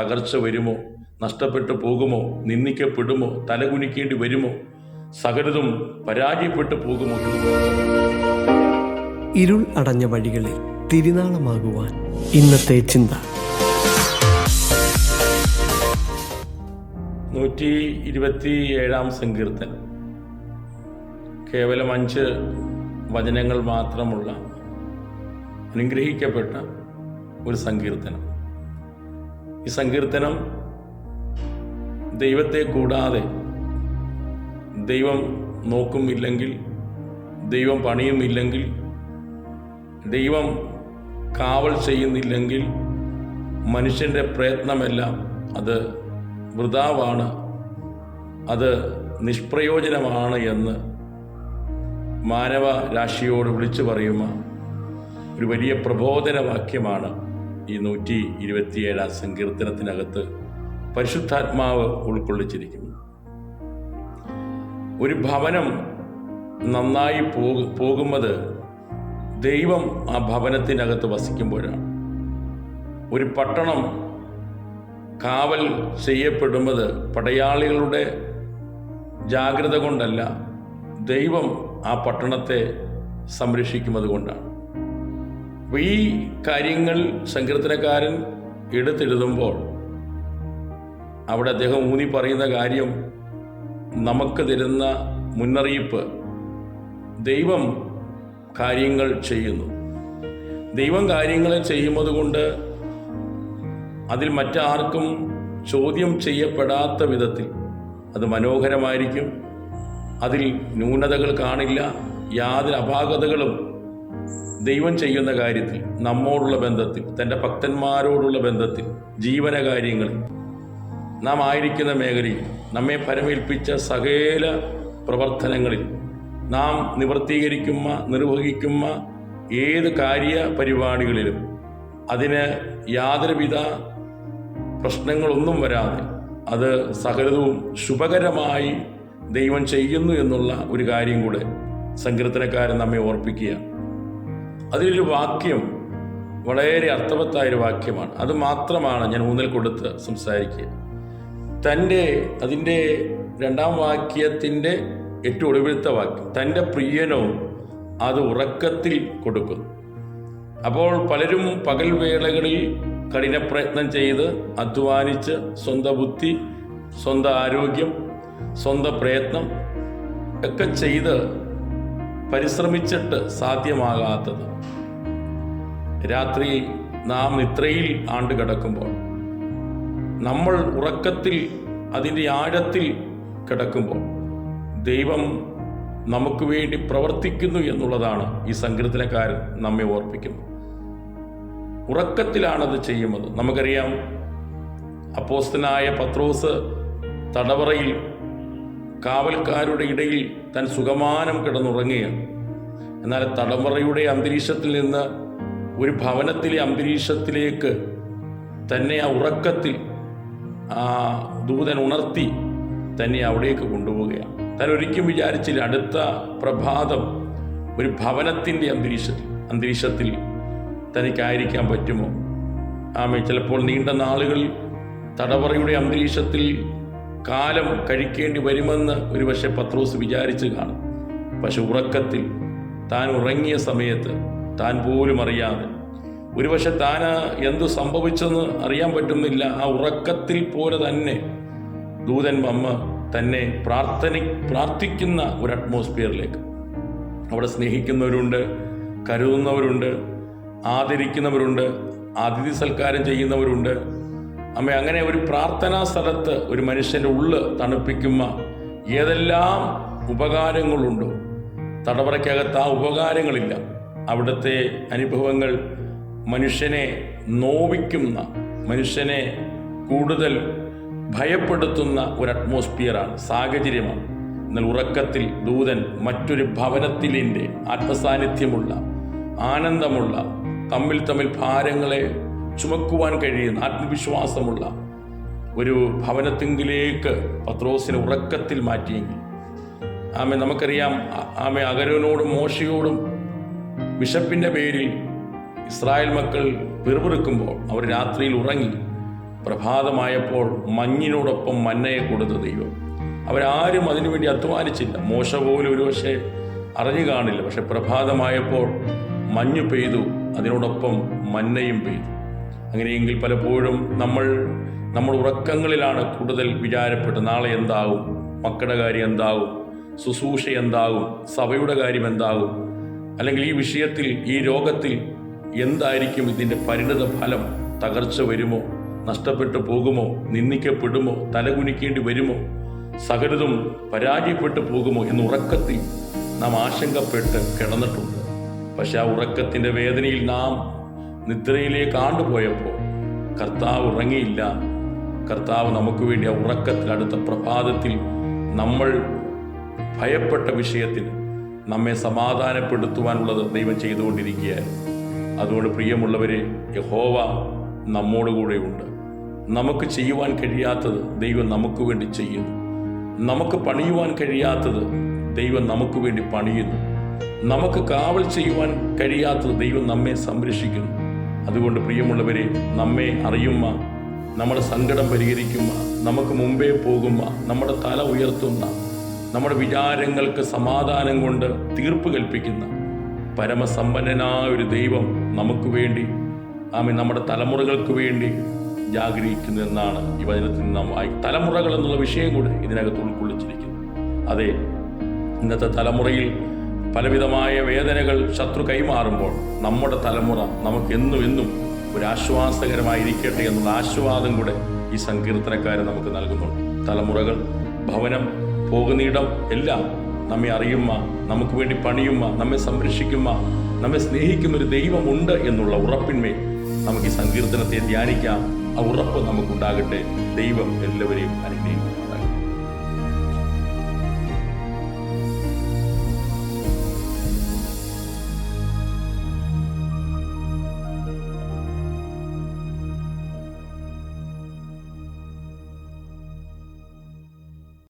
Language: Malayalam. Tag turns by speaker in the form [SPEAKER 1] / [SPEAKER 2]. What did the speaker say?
[SPEAKER 1] തകർച്ച വരുമോ, നഷ്ടപ്പെട്ടു പോകുമോ, നിന്ദിക്കപ്പെടുമോ, തലകുനിക്കേണ്ടി വരുമോ, സകലതും പരാജയപ്പെട്ടു പോകുമോ?
[SPEAKER 2] ഇരുൾ അടഞ്ഞ വഴികളിൽ തിരുനാളമാകുവാൻ ഇന്നത്തെ ചിന്ത.
[SPEAKER 1] 127 സങ്കീർത്തനം കേവലം 5 വചനങ്ങൾ മാത്രമുള്ള അനുഗ്രഹിക്കപ്പെട്ട ഒരു സങ്കീർത്തനം. ഈ സങ്കീർത്തനം ദൈവത്തെ കൂടാതെ ദൈവം നോക്കുമില്ലെങ്കിൽ, ദൈവം പണിയുമില്ലെങ്കിൽ, ദൈവം കാവൽ ചെയ്യുന്നില്ലെങ്കിൽ മനുഷ്യൻ്റെ പ്രയത്നമെല്ലാം അത് വൃഥാവാണ്, അത് നിഷ്പ്രയോജനമാണ് എന്ന് മാനവ രാശിയോട് വിളിച്ചു പറയുന്ന ഒരു വലിയ പ്രബോധന വാക്യമാണ് ഈ 127 സങ്കീർത്തനത്തിനകത്ത് പരിശുദ്ധാത്മാവ് ഉൾക്കൊള്ളിച്ചിരിക്കുന്നത്. ഒരു ഭവനം നന്നായി പോകുന്നത് ദൈവം ആ ഭവനത്തിനകത്ത് വസിക്കുമ്പോഴാണ്. ഒരു പട്ടണം കാവൽ ചെയ്യപ്പെടുന്നത് പടയാളികളുടെ ജാഗ്രത കൊണ്ടല്ല, ദൈവം ആ പട്ടണത്തെ സംരക്ഷിക്കുന്നത് കൊണ്ടാണ്. അപ്പോൾ ഈ കാര്യങ്ങൾ സങ്കീർത്തനക്കാരൻ എടുത്തെഴുതുമ്പോൾ അവിടെ അദ്ദേഹം ഊന്നി പറയുന്ന കാര്യം, നമുക്ക് തരുന്ന മുന്നറിയിപ്പ്, ദൈവം കാര്യങ്ങൾ ചെയ്യുന്നു. ദൈവം കാര്യങ്ങൾ ചെയ്യുന്നത് കൊണ്ട് അതിൽ മറ്റാർക്കും ചോദ്യം ചെയ്യപ്പെടാത്ത വിധത്തിൽ അത് മനോഹരമായിരിക്കും. അതിൽ ന്യൂനതകൾ കാണില്ല. യാതൊരു അപാകതകളും ദൈവം ചെയ്യുന്ന കാര്യത്തിൽ, നമ്മോടുള്ള ബന്ധത്തിൽ, തൻ്റെ ഭക്തന്മാരോടുള്ള ബന്ധത്തിൽ, ജീവന കാര്യങ്ങളിൽ, നാം ആയിരിക്കുന്ന മേഖലയിൽ, നമ്മെ ഫലമേൽപ്പിച്ച സകല പ്രവർത്തനങ്ങളിൽ, നാം നിർവഹിക്കുന്ന ഏത് കാര്യ പരിപാടികളിലും അതിന് യാതൊരുവിധ പ്രശ്നങ്ങളൊന്നും വരാതെ അത് സകലവും ശുഭകരമായി ദൈവം ചെയ്യുന്നു എന്നുള്ള ഒരു കാര്യം കൂടെ സങ്കീർത്തനക്കാരൻ നമ്മെ ഓർപ്പിക്കുകയാണ്. അതിലൊരു വാക്യം വളരെ അർത്ഥവത്തായൊരു വാക്യമാണ്. അത് മാത്രമാണ് ഞാൻ ഊന്നൽ കൊടുത്ത് സംസാരിക്കുക. അതിൻ്റെ 2-ാം വാക്യത്തിൻ്റെ ഏറ്റവും ഒടുവിലത്തെ വാക്യം, തൻ്റെ പ്രിയനോ അത് ഉറക്കത്തിൽ കൊടുക്കുന്നു. അപ്പോൾ പലരും പകൽ വേളകളിൽ കഠിനപ്രയത്നം ചെയ്ത് അധ്വാനിച്ച് സ്വന്തം ബുദ്ധി, സ്വന്തം ആരോഗ്യം, സ്വന്തം പ്രയത്നം ഒക്കെ ചെയ്ത് പരിശ്രമിച്ചിട്ട് സാധ്യമാകാത്തത്, രാത്രി നാം നിദ്രയിൽ ആണ്ട് കിടക്കുമ്പോൾ, നമ്മൾ ഉറക്കത്തിൽ അതിൻ്റെ ആഴത്തിൽ കിടക്കുമ്പോൾ ദൈവം നമുക്ക് വേണ്ടി പ്രവർത്തിക്കുന്നു എന്നുള്ളതാണ് ഈ സങ്കീർത്തനക്കാരൻ നമ്മെ ഓർപ്പിക്കുന്നത്. ഉറക്കത്തിലാണത് ചെയ്യുന്നത്. നമുക്കറിയാം, അപ്പോസ്തലനായ പത്രോസ് തടവറയിൽ കാവൽക്കാരുടെ ഇടയിൽ താൻ സുഖമാനം കിടന്നുറങ്ങുകയാണ്. എന്നാൽ തടവറയുടെ അന്തരീക്ഷത്തിൽ നിന്ന് ഒരു ഭവനത്തിലെ അന്തരീക്ഷത്തിലേക്ക് തന്നെ ആ ഉറക്കത്തിൽ ആ ദൂതൻ ഉണർത്തി തന്നെ അവിടേക്ക് കൊണ്ടുപോവുകയാണ്. താൻ ഒരിക്കലും വിചാരിച്ചില്ല അടുത്ത പ്രഭാതം ഒരു ഭവനത്തിൻ്റെ അന്തരീക്ഷത്തിൽ തനിക്കായിരിക്കാൻ പറ്റുമോ. ചിലപ്പോൾ നീണ്ട നാളുകൾ തടവറയുടെ അന്തരീക്ഷത്തിൽ കാലം കഴിക്കേണ്ടി വരുമെന്ന് ഒരുപക്ഷെ പത്രോസ് വിചാരിച്ച് കാണും. പക്ഷെ ഉറക്കത്തിൽ താൻ ഉറങ്ങിയ സമയത്ത് താൻ പോലും അറിയാതെ, ഒരുപക്ഷെ താൻ എന്തു സംഭവിച്ചെന്ന് അറിയാൻ പറ്റുന്നില്ല, ആ ഉറക്കത്തിൽ പോലെ തന്നെ ദൂതൻ തന്നെ പ്രാർത്ഥിക്കുന്ന ഒരു അറ്റ്മോസ്ഫിയറിലേക്ക്, അവിടെ സ്നേഹിക്കുന്നവരുണ്ട്, കരുതുന്നവരുണ്ട്, ആദരിക്കുന്നവരുണ്ട്, അതിഥി സൽക്കാരം ചെയ്യുന്നവരുണ്ട്. അങ്ങനെ ഒരു പ്രാർത്ഥനാ സ്ഥലത്ത് ഒരു മനുഷ്യൻ്റെ ഉള്ള് തണുപ്പിക്കുന്ന ഏതെല്ലാം ഉപകാരങ്ങളുണ്ടോ, തടവറയ്ക്കകത്ത് ആ ഉപകാരങ്ങളില്ല. അവിടുത്തെ അനുഭവങ്ങൾ മനുഷ്യനെ നോവിക്കുന്ന, മനുഷ്യനെ കൂടുതൽ ഭയപ്പെടുത്തുന്ന ഒരു അറ്റ്മോസ്ഫിയറാണ്, സാഹചര്യമാണ്. എന്നാൽ ഉറക്കത്തിൽ ദൂതൻ മറ്റൊരു ഭവനത്തിലിൻ്റെ ആത്മസാന്നിധ്യമുള്ള, ആനന്ദമുള്ള, തമ്മിൽ ഭാരങ്ങളെ ചുമക്കുവാൻ കഴിയുന്ന, ആത്മവിശ്വാസമുള്ള ഒരു ഭവനത്തിങ്കിലേക്ക് പത്രോസിനെ ഉറക്കത്തിൽ മാറ്റിയെങ്കിൽ, നമുക്കറിയാം, അഹരോനോടും മോശയോടും വിശപ്പിൻ്റെ പേരിൽ ഇസ്രായേൽ മക്കൾ പിറുപിറുക്കുമ്പോൾ അവർ രാത്രിയിൽ ഉറങ്ങി. പ്രഭാതമായപ്പോൾ മഞ്ഞിനോടൊപ്പം മന്നയെ കൊടുത്ത ദൈവം. അവരാരും അതിനുവേണ്ടി അധ്വാനിച്ചില്ല. മോശ പോലും ഒരുപക്ഷെ അറിഞ്ഞു കാണില്ല. പക്ഷെ പ്രഭാതമായപ്പോൾ മഞ്ഞ് പെയ്തു, അതിനോടൊപ്പം മന്നയും പെയ്തു. അങ്ങനെയെങ്കിൽ പലപ്പോഴും നമ്മൾ ഉറക്കങ്ങളിലാണ് കൂടുതൽ വിചാരപ്പെട്ട് നാളെ എന്താകും, മക്കളുടെ കാര്യം എന്താകും, ശുശ്രൂഷ എന്താകും, സഭയുടെ കാര്യം എന്താകും, അല്ലെങ്കിൽ ഈ വിഷയത്തിൽ, ഈ രോഗത്തിൽ എന്തായിരിക്കും ഇതിൻ്റെ പരിണിത ഫലം, തകർച്ച വരുമോ, നഷ്ടപ്പെട്ടു പോകുമോ, നിന്ദിക്കപ്പെടുമോ, തലകുനിക്കേണ്ടി വരുമോ, സകലതും പരാജയപ്പെട്ടു പോകുമോ എന്ന് ഉറക്കത്തിൽ നാം ആശങ്കപ്പെട്ട് കിടന്നിട്ടുണ്ട്. പക്ഷെ ആ ഉറക്കത്തിൻ്റെ വേദനയിൽ നാം നിദ്രയിലേക്ക് ആണ്ടുപോയപ്പോൾ കർത്താവ് ഉറങ്ങിയില്ല. കർത്താവ് നമുക്ക് വേണ്ടി ആ ഉറക്കത്തിൽ അടുത്ത പ്രഭാതത്തിൽ നമ്മൾ ഭയപ്പെട്ട വിഷയത്തിന് നമ്മെ സമാധാനപ്പെടുത്തുവാനുള്ളത് ദൈവം ചെയ്തുകൊണ്ടിരിക്കുകയായിരുന്നു. അതുകൊണ്ട് പ്രിയമുള്ളവരെ, യഹോവ നമ്മോടുകൂടെയുണ്ട്. നമുക്ക് ചെയ്യുവാൻ കഴിയാത്തത് ദൈവം നമുക്ക് വേണ്ടി ചെയ്യുന്നു. നമുക്ക് പണിയുവാൻ കഴിയാത്തത് ദൈവം നമുക്ക് വേണ്ടി പണിയുന്നു. നമുക്ക് കാവൽ ചെയ്യുവാൻ കഴിയാത്തത് ദൈവം നമ്മെ സംരക്ഷിക്കുന്നു. അതുകൊണ്ട് പ്രിയമുള്ളവരെ, നമ്മെ അറിയുന്ന, നമ്മുടെ സങ്കടം പരിഹരിക്കുന്ന, നമുക്ക് മുമ്പേ പോകുന്ന, നമ്മുടെ തല ഉയർത്തുന്ന, നമ്മുടെ വിചാരങ്ങൾക്ക് സമാധാനം കൊണ്ട് തീർപ്പ് കൽപ്പിക്കുന്ന പരമസമ്പന്നനായ ഒരു ദൈവം നമുക്ക് വേണ്ടി, നമ്മുടെ തലമുറകൾക്ക് വേണ്ടി ജാഗരിക്കുന്നു എന്നാണ് ഈ വചനത്തിൽ നാം തലമുറകൾ എന്നുള്ള വിഷയം കൂടെ ഇതിനകത്ത് ഉൾക്കൊള്ളിച്ചിരിക്കുന്നു. അതെ, ഇന്നത്തെ തലമുറയിൽ പലവിധമായ വേദനകൾ ശത്രു കൈമാറുമ്പോൾ നമ്മുടെ തലമുറ നമുക്ക് എന്നും ഒരു ആശ്വാസകരമായിരിക്കട്ടെ എന്നുള്ള ആശ്വാദം കൂടെ ഈ സങ്കീർത്തനക്കാരൻ നമുക്ക് നൽകുന്നുണ്ട്. തലമുറകൾ, ഭവനം, പോകുന്നിടം എല്ലാം നമ്മെ അറിയുന്ന, നമുക്ക് വേണ്ടി പണിയുന്ന, നമ്മെ സംരക്ഷിക്കുന്ന, നമ്മെ സ്നേഹിക്കുന്ന ഒരു ദൈവമുണ്ട് എന്നുള്ള ഉറപ്പിന്മേൽ നമുക്ക് ഈ സങ്കീർത്തനത്തെ ധ്യാനിക്കാം. ആ ഉറപ്പ് നമുക്കുണ്ടാകട്ടെ. ദൈവം എല്ലാവരെയും അനുഗ്രഹിക്കും.